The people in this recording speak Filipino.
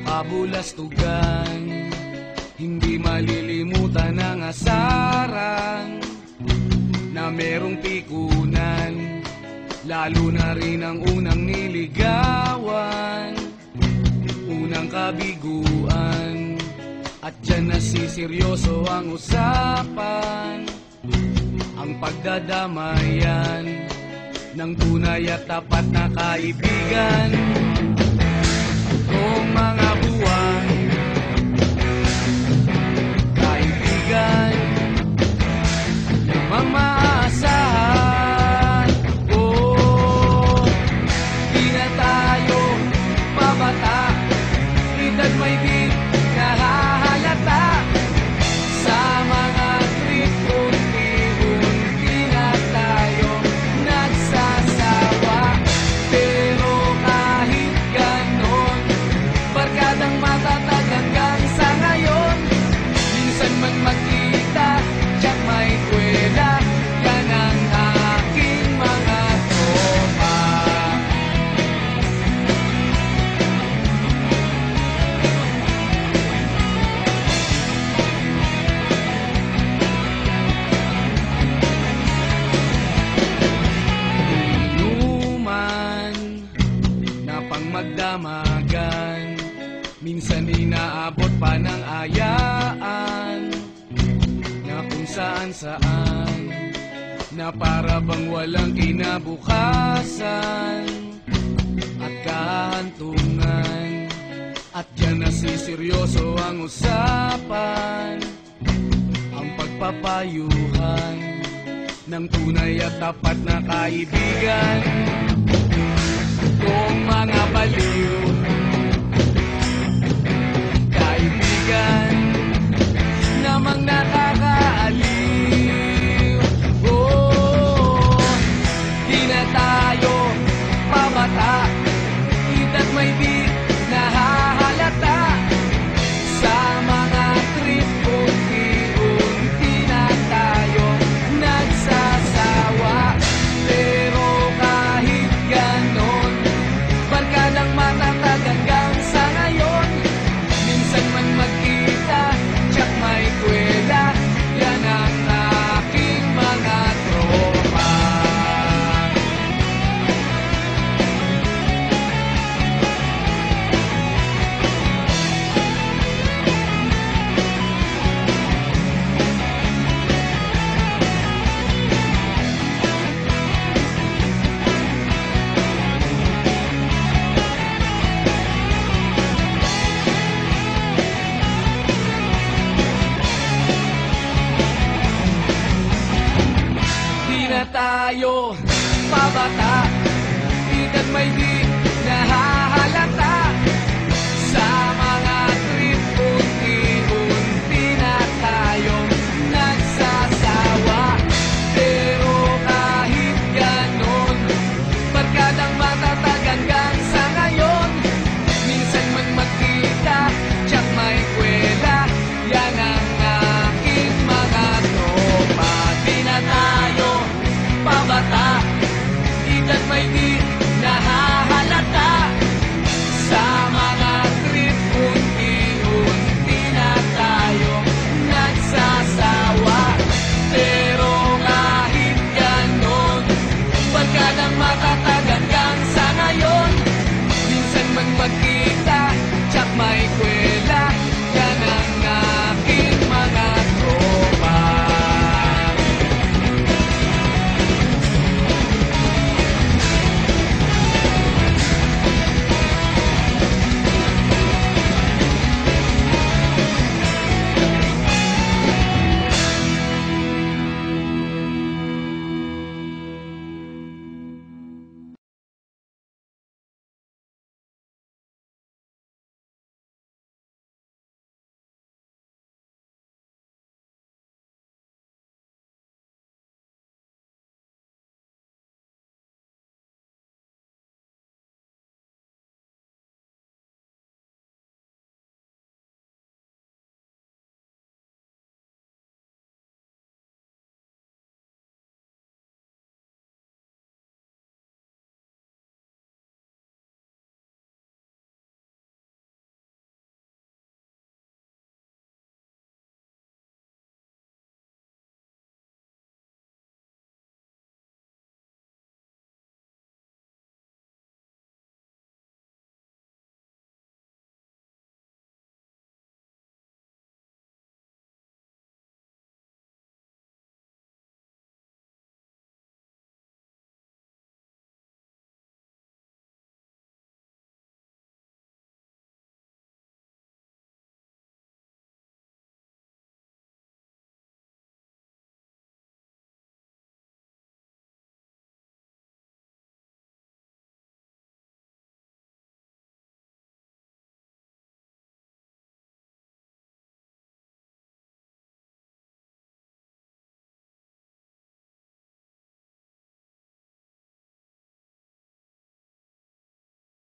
kabulastugan, hindi malilimutan ang asaran na merong pikunan, lalo na rin ang unang niligawan, unang kabiguan. At dyan nasiseryoso ang usapan, ang pagdadamayan ng tunay at tapat na kaibigan. Kung mga buwan, kaibigan, limang maaasahan. Oh, di na tayo babata, edad may di nahahalata. Sa mga trip, unti-unti na tayo nagsasawa. Pero kahit ganon, barkadang matatag hanggang sa ngayon. Minsan man magkita, tiyak may kwela, yan ang aking mga tropa. Inuman na pang magdamagan, minsan inaabot pa ng ayaan, na kung saan-saan, na para bang walang kinabukasan at kahantungan. At yan nasiseryoso ang usapan, ang pagpapayuhan ng tunay at tapat na kaibigan. Kung mga baliw, kaibigan, namang nakakaaliw. Oh, di na tayo pabata, edad may di nahahalata. Sa mga trip, unti-unti na tayo nagsasawa. Pero kahit ganon, barkadang matatag hanggang sa ngayon. Minsan man magkita, tiyak may kwela, yan ang aking mga tropa. Di na tayo pabata,